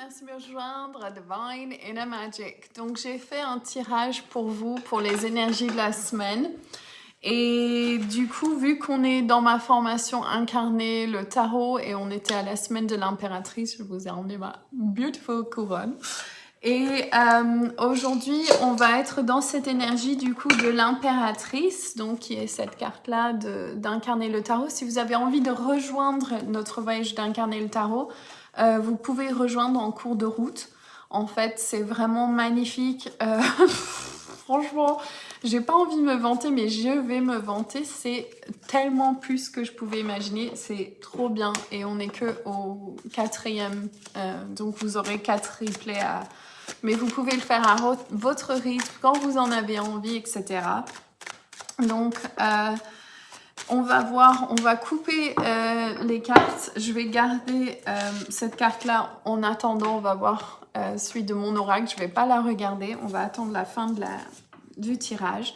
merci de me rejoindre à Divine Inner Magic. Donc j'ai fait un tirage pour vous, pour les énergies de la semaine. Et du coup, vu qu'on est dans ma formation incarnée, le tarot, et on était à la semaine de l'impératrice, je vous ai emmené ma beautiful couronne. Et aujourd'hui, on va être dans cette énergie du coup de l'impératrice, donc qui est cette carte-là d'incarner le tarot. Si vous avez envie de rejoindre notre voyage d'incarner le tarot, vous pouvez rejoindre en cours de route. En fait, c'est vraiment magnifique. Franchement, j'ai pas envie de me vanter, mais je vais me vanter. C'est tellement plus que je pouvais imaginer. C'est trop bien. Et on n'est que au 4e. Donc vous aurez 4 replays à... Mais vous pouvez le faire à votre rythme, quand vous en avez envie, etc. Donc, on va voir, on va couper les cartes. Je vais garder cette carte-là en attendant. On va voir celui de mon oracle. Je ne vais pas la regarder. On va attendre la fin du tirage.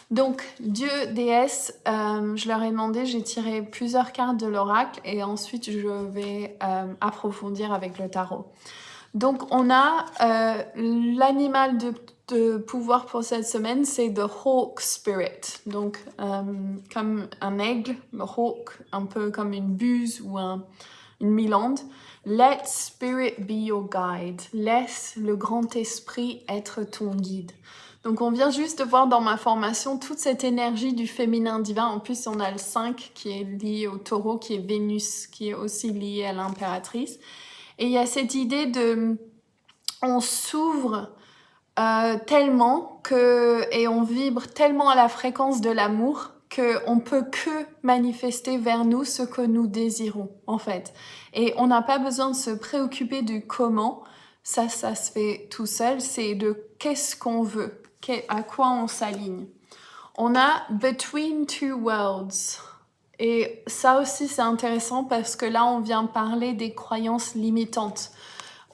Donc, Dieu, déesse, je leur ai demandé, j'ai tiré plusieurs cartes de l'oracle et ensuite je vais approfondir avec le tarot. Donc, on a l'animal de pouvoir pour cette semaine, c'est The Hawk Spirit. Donc, comme un aigle, le hawk, un peu comme une buse ou une milande. Let Spirit be your guide. Laisse le grand esprit être ton guide. Donc, on vient juste de voir dans ma formation toute cette énergie du féminin divin. En plus, on a le 5 qui est lié au taureau, qui est Vénus, qui est aussi lié à l'impératrice. Et il y a cette idée de... On s'ouvre tellement et on vibre tellement à la fréquence de l'amour qu'on peut que manifester vers nous ce que nous désirons, en fait. Et on n'a pas besoin de se préoccuper du comment. Ça se fait tout seul. C'est de qu'est-ce qu'on veut, à quoi on s'aligne. On a Between Two Worlds. Et ça aussi, c'est intéressant parce que là, on vient parler des croyances limitantes.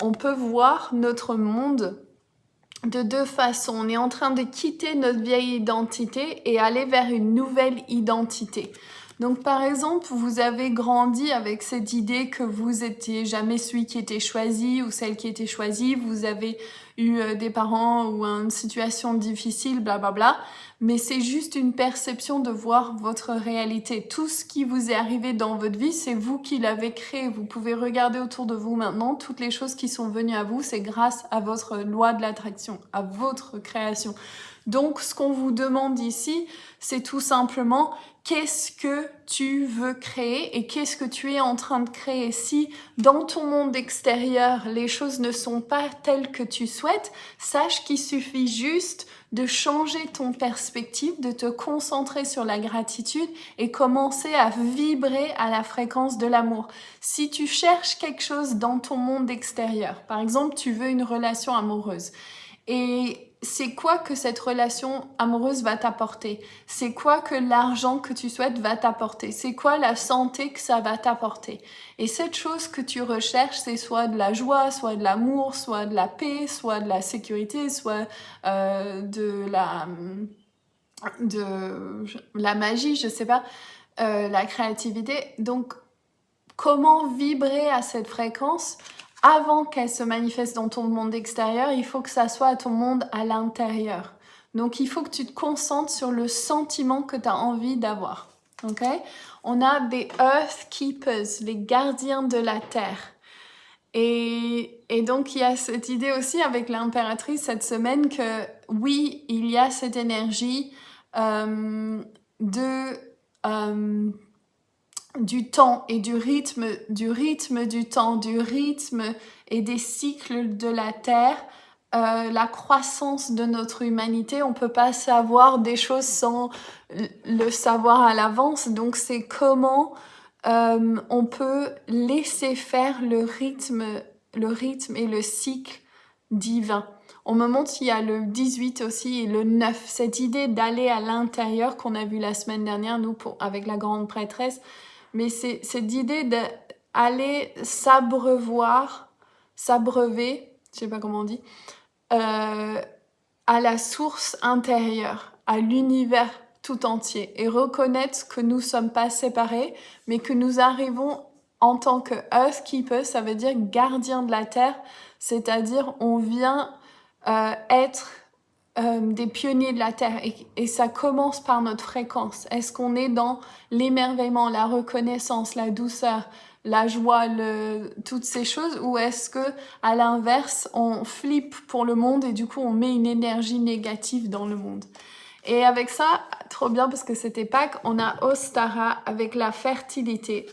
On peut voir notre monde de deux façons. On est en train de quitter notre vieille identité et aller vers une nouvelle identité. Donc, par exemple, vous avez grandi avec cette idée que vous étiez jamais celui qui était choisi ou celle qui était choisie. Vous avez eu des parents ou une situation difficile, blablabla. Mais c'est juste une perception de voir votre réalité. Tout ce qui vous est arrivé dans votre vie, c'est vous qui l'avez créé. Vous pouvez regarder autour de vous maintenant. Toutes les choses qui sont venues à vous, c'est grâce à votre loi de l'attraction, à votre création. Donc, ce qu'on vous demande ici, c'est tout simplement qu'est-ce que tu veux créer et qu'est-ce que tu es en train de créer. Si dans ton monde extérieur, les choses ne sont pas telles que tu souhaites, sache qu'il suffit juste de changer ton perspective, de te concentrer sur la gratitude et commencer à vibrer à la fréquence de l'amour. Si tu cherches quelque chose dans ton monde extérieur, par exemple, tu veux une relation amoureuse, et c'est quoi que cette relation amoureuse va t'apporter? C'est quoi que l'argent que tu souhaites va t'apporter? C'est quoi la santé que ça va t'apporter? Et cette chose que tu recherches, c'est soit de la joie, soit de l'amour, soit de la paix, soit de la sécurité, soit de la magie, je sais pas, la créativité. Donc, comment vibrer à cette fréquence? Avant qu'elle se manifeste dans ton monde extérieur, il faut que ça soit à ton monde à l'intérieur. Donc, il faut que tu te concentres sur le sentiment que tu as envie d'avoir. Ok? On a des Earth Keepers, les gardiens de la terre. Et donc, il y a cette idée aussi avec l'impératrice cette semaine que oui, il y a cette énergie du temps et du rythme du temps, du rythme et des cycles de la Terre, la croissance de notre humanité. On peut pas savoir des choses sans le savoir à l'avance. Donc c'est comment on peut laisser faire le rythme et le cycle divin. On me montre qu'il y a le 18 aussi et le 9. Cette idée d'aller à l'intérieur qu'on a vu la semaine dernière, nous, avec la grande prêtresse. Mais c'est cette idée d'aller s'abreuver, je sais pas comment on dit, à la source intérieure, à l'univers tout entier et reconnaître que nous sommes pas séparés, mais que nous arrivons en tant que Earth Keeper, ça veut dire gardien de la Terre, c'est-à-dire on vient être des pionniers de la Terre et ça commence par notre fréquence. Est-ce qu'on est dans l'émerveillement, la reconnaissance, la douceur, la joie, toutes ces choses, ou est-ce que à l'inverse on flippe pour le monde et du coup on met une énergie négative dans le monde? Et avec ça, trop bien parce que c'était Pâques, on a Ostara avec la fertilité.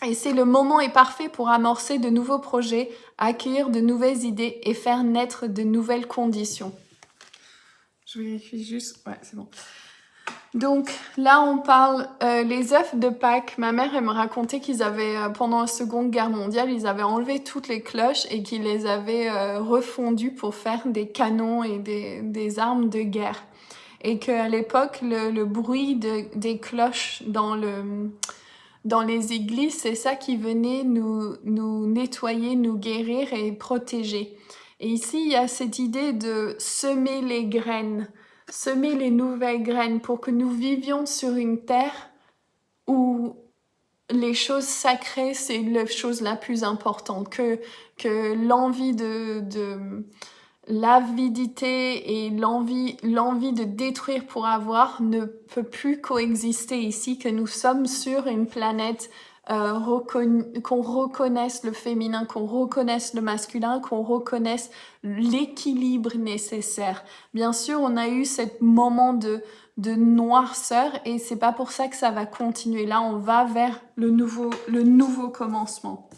Et c'est le moment est parfait pour amorcer de nouveaux projets, accueillir de nouvelles idées et faire naître de nouvelles conditions. Je vérifie juste. Ouais, c'est bon. Donc là, on parle les œufs de Pâques. Ma mère, elle me racontait qu'ils avaient, pendant la Seconde Guerre mondiale, ils avaient enlevé toutes les cloches et qu'ils les avaient refondues pour faire des canons et des armes de guerre. Et qu'à l'époque, le bruit des cloches dans les églises, c'est ça qui venait nous nettoyer, nous guérir et protéger. Et ici, il y a cette idée de semer les graines, semer les nouvelles graines pour que nous vivions sur une terre où les choses sacrées, c'est la chose la plus importante, que l'envie de l'avidité et l'envie de détruire pour avoir ne peut plus coexister ici, que nous sommes sur une planète qu'on reconnaisse le féminin, qu'on reconnaisse le masculin, qu'on reconnaisse l'équilibre nécessaire. Bien sûr, on a eu ce moment de noirceur et c'est pas pour ça que ça va continuer. Là, on va vers le nouveau commencement.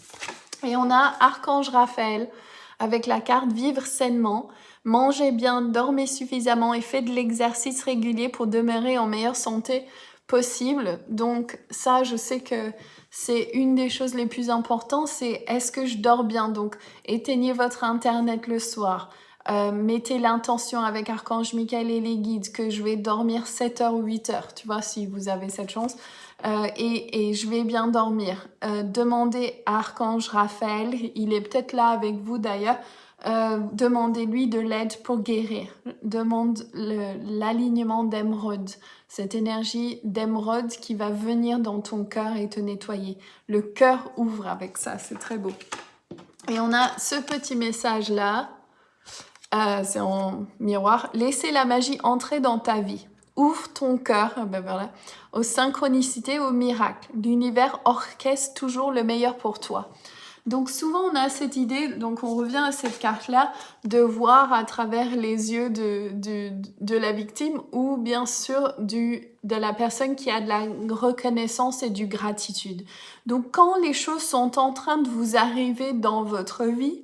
Et on a Archange Raphaël avec la carte Vivre sainement, mangez bien, dormez suffisamment et faites de l'exercice régulier pour demeurer en meilleure santé possible. Donc ça, je sais que c'est une des choses les plus importantes, c'est est-ce que je dors bien? Donc éteignez votre internet le soir. Mettez l'intention avec Archange Michael et les guides que je vais dormir 7 heures ou 8 heures, tu vois, si vous avez cette chance. Et je vais bien dormir. Demandez à Archange Raphaël, il est peut-être là avec vous d'ailleurs, demandez-lui de l'aide pour guérir. Demande l'alignement d'émeraude, cette énergie d'émeraude qui va venir dans ton cœur et te nettoyer. Le cœur ouvre avec ça, c'est très beau. Et on a ce petit message-là, c'est en miroir. Laissez la magie entrer dans ta vie. Ouvre ton cœur voilà, aux synchronicités, aux miracles. L'univers orchestre toujours le meilleur pour toi. Donc souvent on a cette idée, donc on revient à cette carte-là, de voir à travers les yeux de la victime ou bien sûr de la personne qui a de la reconnaissance et du gratitude. Donc quand les choses sont en train de vous arriver dans votre vie,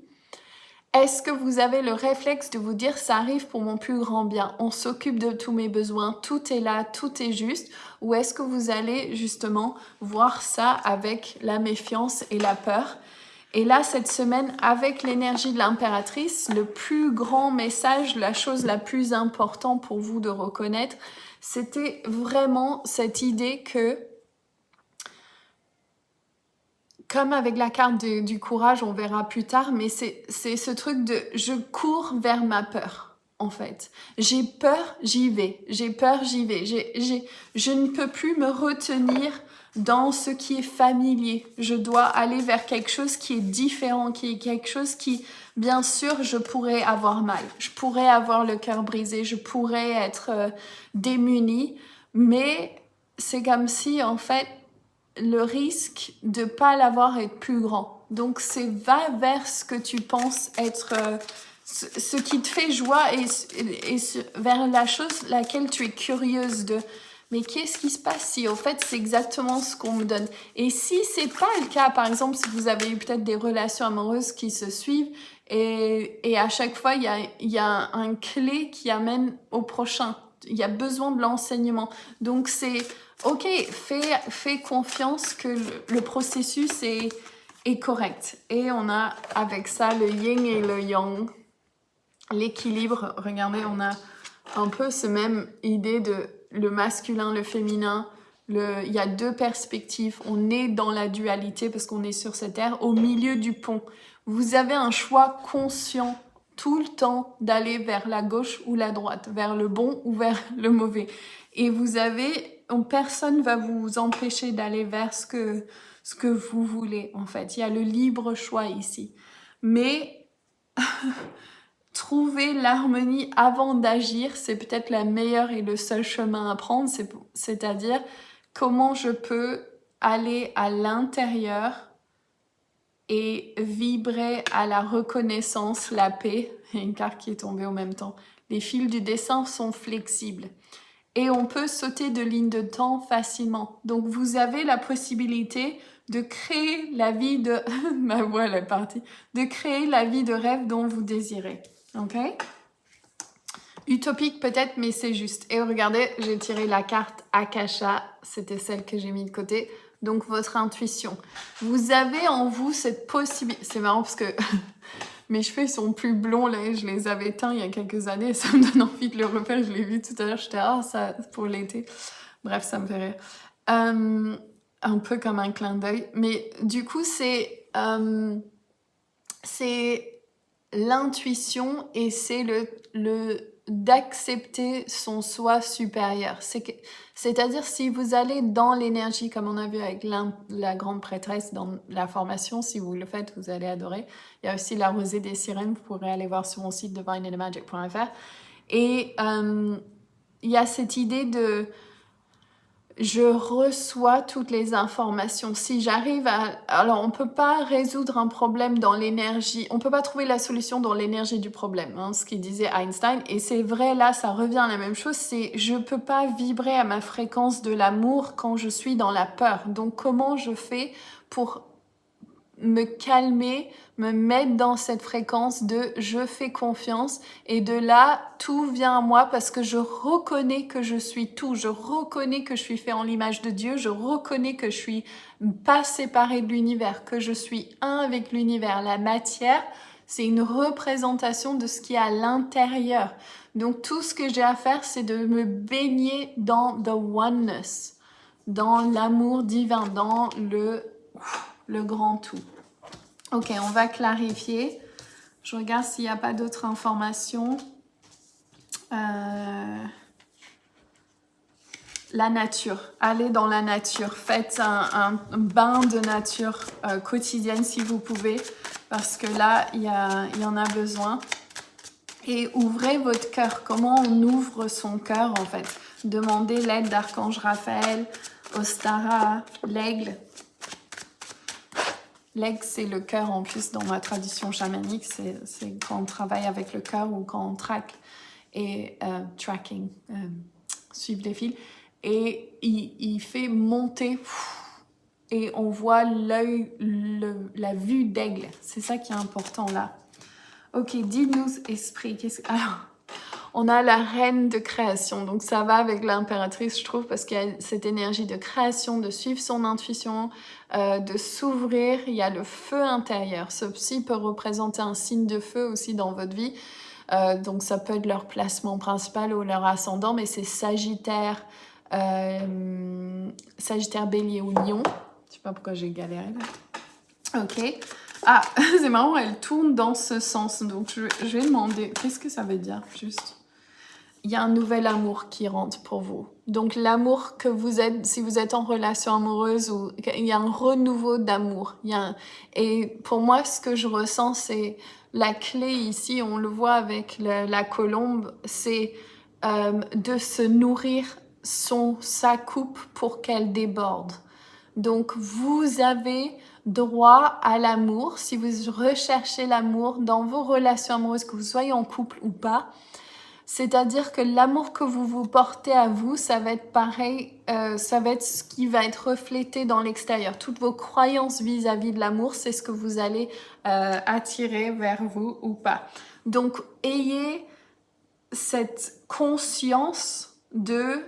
est-ce que vous avez le réflexe de vous dire ça arrive pour mon plus grand bien, on s'occupe de tous mes besoins, tout est là, tout est juste, ou est-ce que vous allez justement voir ça avec la méfiance et la peur? Et là, cette semaine, avec l'énergie de l'impératrice, le plus grand message, la chose la plus importante pour vous de reconnaître, c'était vraiment cette idée que, comme avec la carte du courage, on verra plus tard, mais c'est ce truc de je cours vers ma peur, en fait. J'ai peur, j'y vais. J'ai peur, j'y vais. Je ne peux plus me retenir dans ce qui est familier. Je dois aller vers quelque chose qui est différent, qui est quelque chose qui, bien sûr, je pourrais avoir mal. Je pourrais avoir le cœur brisé, je pourrais être démunie, mais c'est comme si, en fait, le risque de pas l'avoir est plus grand. Donc, c'est va vers ce que tu penses être, ce qui te fait joie et vers la chose laquelle tu es curieuse de. Mais qu'est-ce qui se passe si, au fait, c'est exactement ce qu'on me donne? Et si c'est pas le cas, par exemple, si vous avez eu peut-être des relations amoureuses qui se suivent et à chaque fois, il y a un clé qui amène au prochain. Il y a besoin de l'enseignement. Donc, c'est OK, fais confiance que le processus est correct. Et on a avec ça le yin et le yang, l'équilibre. Regardez, on a un peu ce même idée de le masculin, le féminin. Il y a deux perspectives. On est dans la dualité parce qu'on est sur cette terre, au milieu du pont. Vous avez un choix conscient tout le temps d'aller vers la gauche ou la droite, vers le bon ou vers le mauvais. Et personne va vous empêcher d'aller vers ce ce que vous voulez, en fait. Il y a le libre choix ici. Mais trouver l'harmonie avant d'agir, c'est peut-être la meilleure et le seul chemin à prendre. C'est-à-dire comment je peux aller à l'intérieur et vibrer à la reconnaissance, la paix. Il y a une carte qui est tombée en même temps. Les fils du dessin sont flexibles. Et on peut sauter de ligne de temps facilement. Donc vous avez la possibilité de créer la vie de... Ma voix elle est partie. De créer la vie de rêve dont vous désirez. Ok? Utopique peut-être, mais c'est juste. Et regardez, j'ai tiré la carte Akasha. C'était celle que j'ai mis de côté. Donc votre intuition. Vous avez en vous cette possibilité... C'est marrant parce que mes cheveux sont plus blonds là. Je les avais teints il y a quelques années. Ça me donne envie de le refaire. Je l'ai vu tout à l'heure. J'étais ça pour l'été. Bref, ça me fait rire. Un peu comme un clin d'œil. Mais du coup, c'est l'intuition et c'est le d'accepter son soi supérieur. C'est-à-dire si vous allez dans l'énergie, comme on a vu avec la grande prêtresse dans la formation, si vous le faites, vous allez adorer. Il y a aussi la rosée des sirènes, vous pourrez aller voir sur mon site divineandthemagic.fr. Et il y a cette idée de je reçois toutes les informations. Si j'arrive à... Alors, on ne peut pas résoudre un problème dans l'énergie. On ne peut pas trouver la solution dans l'énergie du problème, hein, ce qu'il disait Einstein. Et c'est vrai, là, ça revient à la même chose. C'est je ne peux pas vibrer à ma fréquence de l'amour quand je suis dans la peur. Donc, comment je fais pour me calmer, me mettre dans cette fréquence de je fais confiance et de là tout vient à moi parce que je reconnais que je suis tout, je reconnais que je suis fait en l'image de Dieu, je reconnais que je suis pas séparée de l'univers, que je suis un avec l'univers. La matière, c'est une représentation de ce qui est à l'intérieur. Donc tout ce que j'ai à faire, c'est de me baigner dans the oneness, dans l'amour divin, dans le grand tout. Ok, on va clarifier. Je regarde s'il n'y a pas d'autres informations. La nature. Allez dans la nature. Faites un bain de nature quotidienne si vous pouvez. Parce que là, il y en a besoin. Et ouvrez votre cœur. Comment on ouvre son cœur en fait? Demandez l'aide d'Archange Raphaël, Ostara, l'aigle. L'aigle, c'est le cœur en plus dans ma tradition chamanique. C'est quand on travaille avec le cœur ou quand on traque et tracking, suivre les fils. Et il fait monter et on voit l'œil, la vue d'aigle. C'est ça qui est important là. Ok, dis-nous, esprit. Alors, on a la reine de création, donc ça va avec l'impératrice, je trouve, parce qu'il y a cette énergie de création, de suivre son intuition, de s'ouvrir. Il y a le feu intérieur. Ce psy peut représenter un signe de feu aussi dans votre vie. Donc ça peut être leur placement principal ou leur ascendant, mais c'est Sagittaire, Sagittaire, Bélier ou Lion. Je sais pas pourquoi j'ai galéré là. Ok. Ah, c'est marrant, elle tourne dans ce sens. Donc je vais demander, qu'est-ce que ça veut dire juste? Il y a un nouvel amour qui rentre pour vous. Donc l'amour que vous êtes, si vous êtes en relation amoureuse, ou il y a un renouveau d'amour. Et pour moi, ce que je ressens, c'est la clé ici, on le voit avec la colombe, c'est de se nourrir sa coupe pour qu'elle déborde. Donc vous avez droit à l'amour, si vous recherchez l'amour dans vos relations amoureuses, que vous soyez en couple ou pas. C'est-à-dire que l'amour que vous vous portez à vous, ça va être pareil, ça va être ce qui va être reflété dans l'extérieur. Toutes vos croyances vis-à-vis de l'amour, c'est ce que vous allez attirer vers vous ou pas. Donc, ayez cette conscience de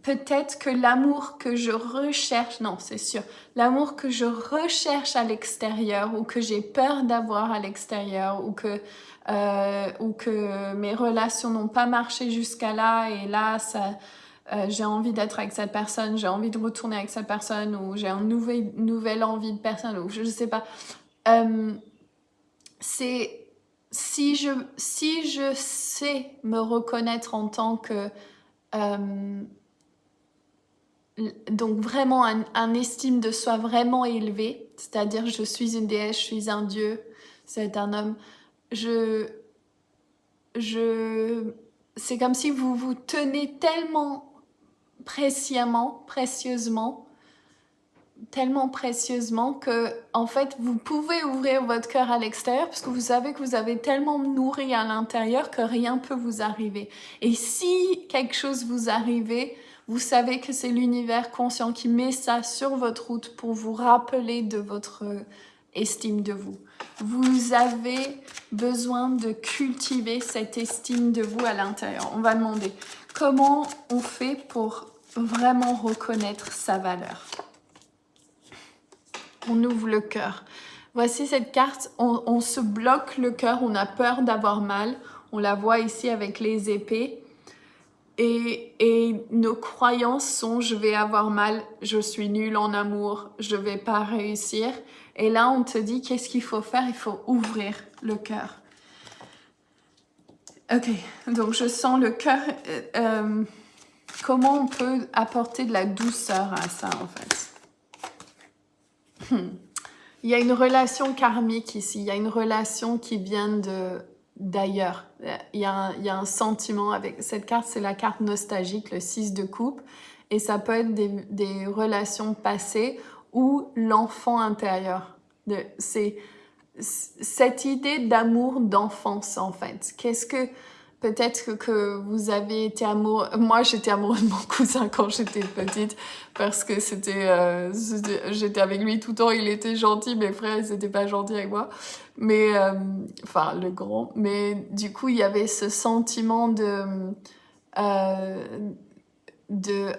peut-être que l'amour que je recherche, non, c'est sûr, l'amour que je recherche à l'extérieur ou que j'ai peur d'avoir à l'extérieur ou que mes relations n'ont pas marché jusqu'à là et là, j'ai envie d'être avec cette personne, j'ai envie de retourner avec cette personne ou j'ai une nouvelle envie de personne ou je ne sais pas. C'est si je sais me reconnaître en tant que donc vraiment un estime de soi vraiment élevé, c'est-à-dire je suis une déesse, je suis un dieu, c'est un homme. C'est comme si vous vous tenez tellement précieusement, tellement précieusement que, en fait, vous pouvez ouvrir votre cœur à l'extérieur parce que vous savez que vous avez tellement nourri à l'intérieur que rien peut vous arriver. Et si quelque chose vous arrive, vous savez que c'est l'univers conscient qui met ça sur votre route pour vous rappeler de votre estime de vous. Vous avez besoin de cultiver cette estime de vous à l'intérieur. On va demander comment on fait pour vraiment reconnaître sa valeur. On ouvre le cœur. Voici cette carte, on se bloque le cœur, on a peur d'avoir mal. On la voit ici avec les épées. Et nos croyances sont je vais avoir mal, je suis nulle en amour, je vais pas réussir. Et là, on te dit qu'est-ce qu'il faut faire? Il faut ouvrir le cœur. Ok, donc je sens le cœur. Comment on peut apporter de la douceur à ça en fait? Il y a une relation karmique ici, il y a une relation qui vient d'ailleurs. Il y a un sentiment avec cette carte, c'est la carte nostalgique, le 6 de coupe, et ça peut être des relations passées ou l'enfant intérieur. C'est cette idée d'amour d'enfance en fait. Qu'est-ce que peut-être que vous avez été amoureux. Moi, j'étais amoureuse de mon cousin quand j'étais petite parce que j'étais avec lui tout le temps. Il était gentil, mes frères, ils n'étaient pas gentils avec moi. Mais, enfin, le grand. Mais du coup, il y avait ce sentiment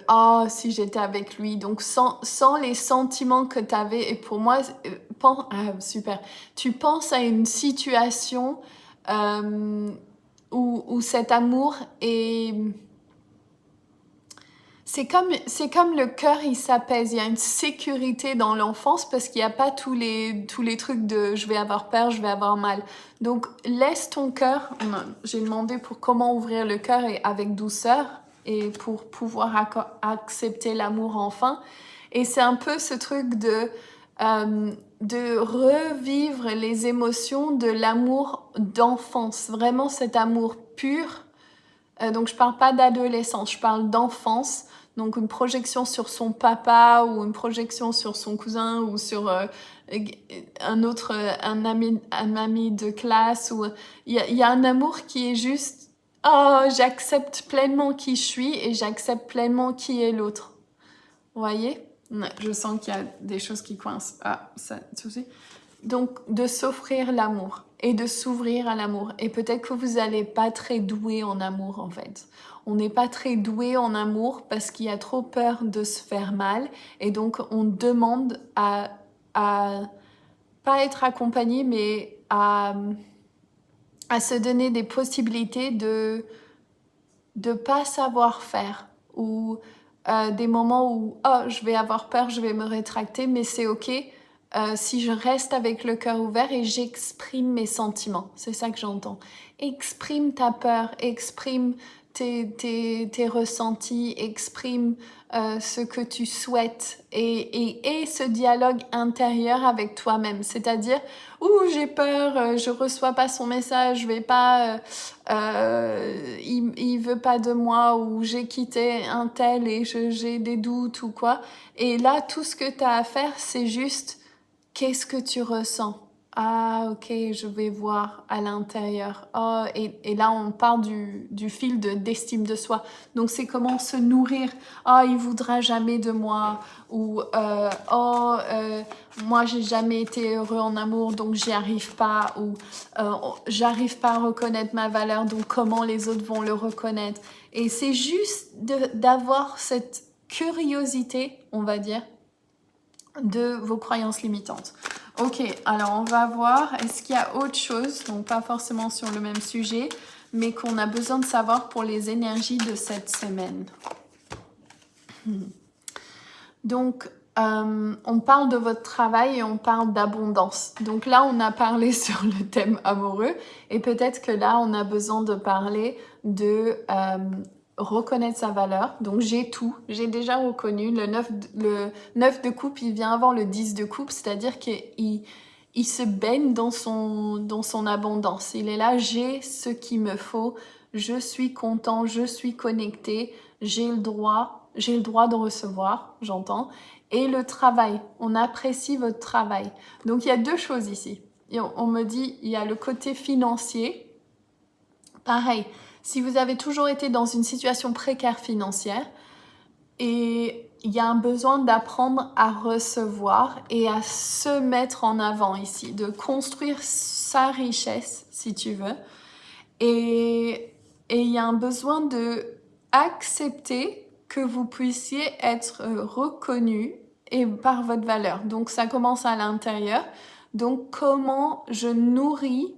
oh, si j'étais avec lui. Donc, sans les sentiments que tu avais. Et pour moi, super. Tu penses à une situation où cet amour est... C'est comme le cœur, il s'apaise. Il y a une sécurité dans l'enfance parce qu'il n'y a pas tous les trucs de je vais avoir peur, je vais avoir mal. Donc, laisse ton cœur. J'ai demandé pour comment ouvrir le cœur et avec douceur et pour pouvoir accepter l'amour enfin. Et c'est un peu ce truc de revivre les émotions de l'amour d'enfance. Vraiment cet amour pur. Donc, je parle pas d'adolescence, je parle d'enfance. Donc, une projection sur son papa ou une projection sur son cousin ou sur un ami de classe. Il y a un amour qui est juste « Oh, j'accepte pleinement qui je suis et j'accepte pleinement qui est l'autre. » Vous voyez? Je sens qu'il y a des choses qui coincent. Ah, ça aussi. Donc, de s'offrir l'amour et de s'ouvrir à l'amour. Et peut-être que vous n'allez pas très doué en amour, en fait. On n'est pas très doué en amour parce qu'il y a trop peur de se faire mal. Et donc, on demande à pas être accompagné, mais à se donner des possibilités de pas savoir faire. Ou des moments où, oh, je vais avoir peur, je vais me rétracter, mais c'est OK. Si je reste avec le cœur ouvert et j'exprime mes sentiments. C'est ça que j'entends. Exprime ta peur, exprime tes ressentis, exprime ce que tu souhaites et ce dialogue intérieur avec toi-même. C'est-à-dire, j'ai peur, je reçois pas son message, je vais pas, il veut pas de moi, ou j'ai quitté un tel et j'ai des doutes ou quoi. Et là, tout ce que tu as à faire, c'est juste qu'est-ce que tu ressens? Ah, ok, je vais voir à l'intérieur. Oh, et là, on part du fil d'estime de soi. Donc, c'est comment se nourrir. Ah, il voudra jamais de moi. Ou, moi, j'ai jamais été heureux en amour, donc j'y arrive pas. Ou, j'arrive pas à reconnaître ma valeur, donc comment les autres vont le reconnaître? Et c'est juste d'avoir cette curiosité, on va dire, de vos croyances limitantes. Ok, alors on va voir, est-ce qu'il y a autre chose, donc pas forcément sur le même sujet, mais qu'on a besoin de savoir pour les énergies de cette semaine. Donc, on parle de votre travail et on parle d'abondance. Donc là, on a parlé sur le thème amoureux et peut-être que là, on a besoin de parler de reconnaître sa valeur. Donc j'ai tout, j'ai déjà reconnu. Le 9 de coupe, il vient avant le 10 de coupe, c'est-à-dire qu'il se baigne dans son abondance. Il est là, j'ai ce qu'il me faut, je suis content, je suis connecté, j'ai le droit de recevoir, j'entends. Et le travail, on apprécie votre travail. Donc il y a deux choses ici. Et on me dit, il y a le côté financier. Pareil, si vous avez toujours été dans une situation précaire financière et il y a un besoin d'apprendre à recevoir et à se mettre en avant ici, de construire sa richesse, si tu veux. Et il y a un besoin de accepter que vous puissiez être reconnu et par votre valeur. Donc ça commence à l'intérieur. Donc comment je nourris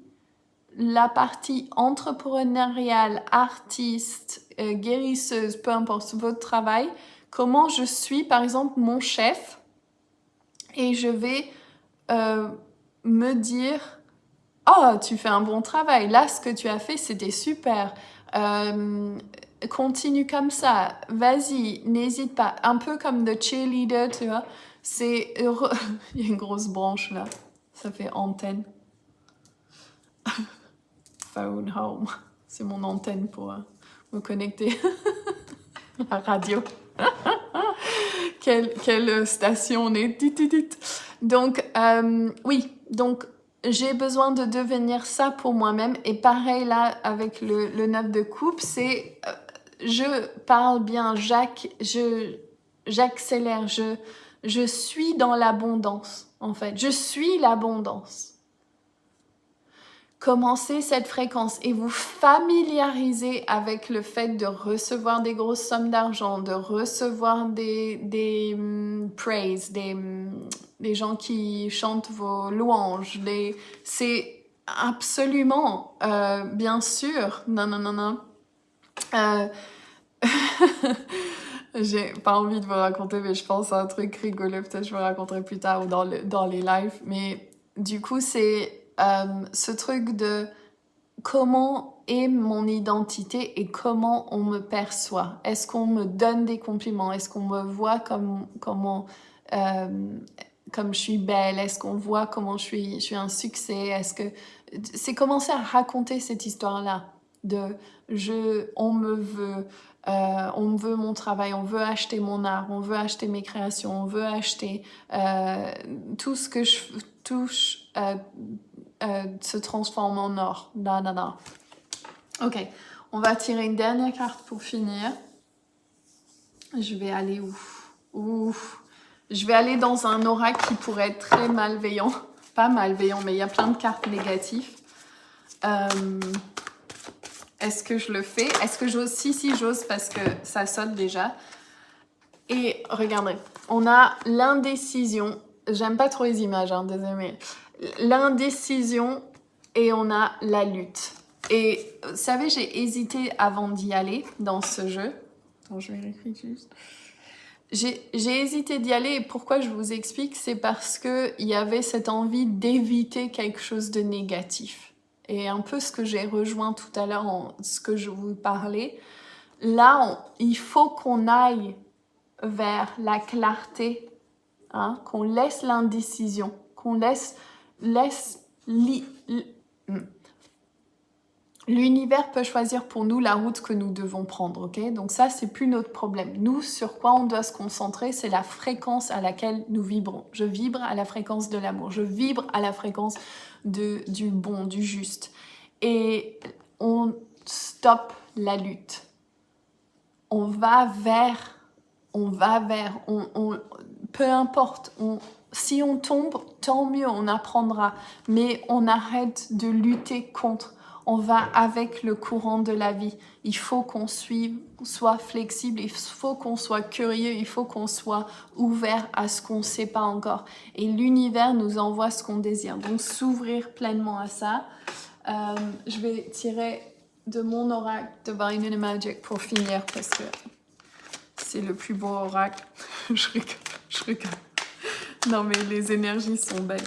la partie entrepreneuriale, artiste, guérisseuse, peu importe votre travail, comment je suis par exemple mon chef et je vais me dire « Oh, tu fais un bon travail, là ce que tu as fait c'était super, continue comme ça, vas-y, n'hésite pas ». Un peu comme de cheerleader, tu vois, c'est heureux. Il y a une grosse branche là, ça fait antenne. Phone home, c'est mon antenne pour me connecter à la radio. Quelle station on est. Donc, oui, donc j'ai besoin de devenir ça pour moi-même. Et pareil là, avec le 9 de coupe, c'est je parle bien, j'accélère, je suis dans l'abondance, en fait. Je suis l'abondance. Commencez cette fréquence et vous familiarisez avec le fait de recevoir des grosses sommes d'argent, de recevoir des praise, des gens qui chantent vos louanges. C'est absolument, bien sûr, non. J'ai pas envie de vous raconter, mais je pense à un truc rigolo, peut-être je vous raconterai plus tard ou dans les lives. Mais du coup, c'est ce truc de comment est mon identité et comment on me perçoit. Est-ce qu'on me donne des compliments? Est-ce qu'on me voit comme je suis belle? Est-ce qu'on voit comment je suis un succès? Est-ce que c'est commencer à raconter cette histoire-là de on me veut mon travail, on veut acheter mon art, on veut acheter mes créations, on veut acheter tout ce que je touche se transforme en or. Non. Ok, on va tirer une dernière carte pour finir. Je vais aller où? Je vais aller dans un oracle qui pourrait être très malveillant. Pas malveillant, mais il y a plein de cartes négatives. Est-ce que je le fais? Est-ce que j'ose? Si, j'ose parce que ça saute déjà. Et regardez, on a l'indécision. J'aime pas trop les images, hein, désolé. L'indécision et on a la lutte. Et vous savez, j'ai hésité avant d'y aller dans ce jeu. Attends, je vérifie juste. J'ai hésité d'y aller et pourquoi je vous explique, c'est parce qu'il y avait cette envie d'éviter quelque chose de négatif. Et un peu ce que j'ai rejoint tout à l'heure, ce que je vous parlais. Là, il faut qu'on aille vers la clarté, hein, qu'on laisse l'indécision, qu'on laisse l'univers peut choisir pour nous la route que nous devons prendre, ok? Donc ça, c'est plus notre problème. Nous, sur quoi on doit se concentrer, c'est la fréquence à laquelle nous vibrons. Je vibre à la fréquence de l'amour, je vibre à la fréquence du bon, du juste. Et on stoppe la lutte. On va vers, peu importe, si on tombe, tant mieux, on apprendra. Mais on arrête de lutter contre. On va avec le courant de la vie. Il faut qu'on soit flexible, il faut qu'on soit curieux, il faut qu'on soit ouvert à ce qu'on ne sait pas encore. Et l'univers nous envoie ce qu'on désire. Donc s'ouvrir pleinement à ça. Je vais tirer de mon oracle Divine and Magic pour finir parce que c'est le plus beau oracle. Je rigole. Non mais les énergies sont belles.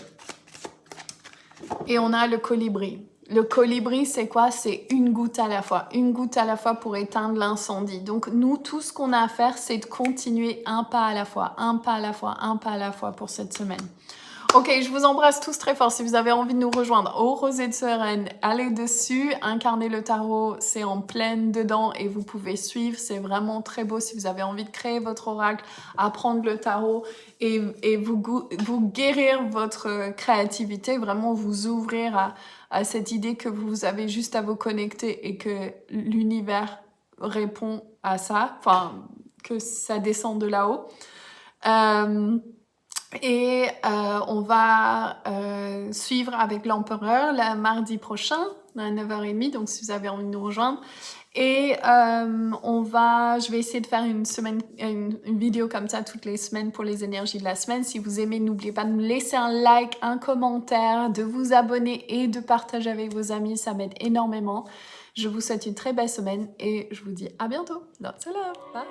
Et on a le colibri. Le colibri, c'est quoi? C'est une goutte à la fois. Une goutte à la fois pour éteindre l'incendie. Donc, nous, tout ce qu'on a à faire, c'est de continuer un pas à la fois, un pas à la fois, un pas à la fois pour cette semaine. Ok, je vous embrasse tous très fort. Si vous avez envie de nous rejoindre au Rosé de Sereine, allez dessus. Incarner le tarot, c'est en pleine dedans et vous pouvez suivre. C'est vraiment très beau si vous avez envie de créer votre oracle, apprendre le tarot et vous guérir votre créativité, vraiment vous ouvrir à cette idée que vous avez juste à vous connecter et que l'univers répond à ça, enfin, que ça descend de là-haut. On va suivre avec l'empereur le mardi prochain à 9h30, donc si vous avez envie de nous rejoindre. Et je vais essayer de faire une vidéo comme ça toutes les semaines pour les énergies de la semaine. Si vous aimez, n'oubliez pas de me laisser un like, un commentaire, de vous abonner et de partager avec vos amis, ça m'aide énormément. Je vous souhaite une très belle semaine et je vous dis à bientôt. Lots of love. Bye.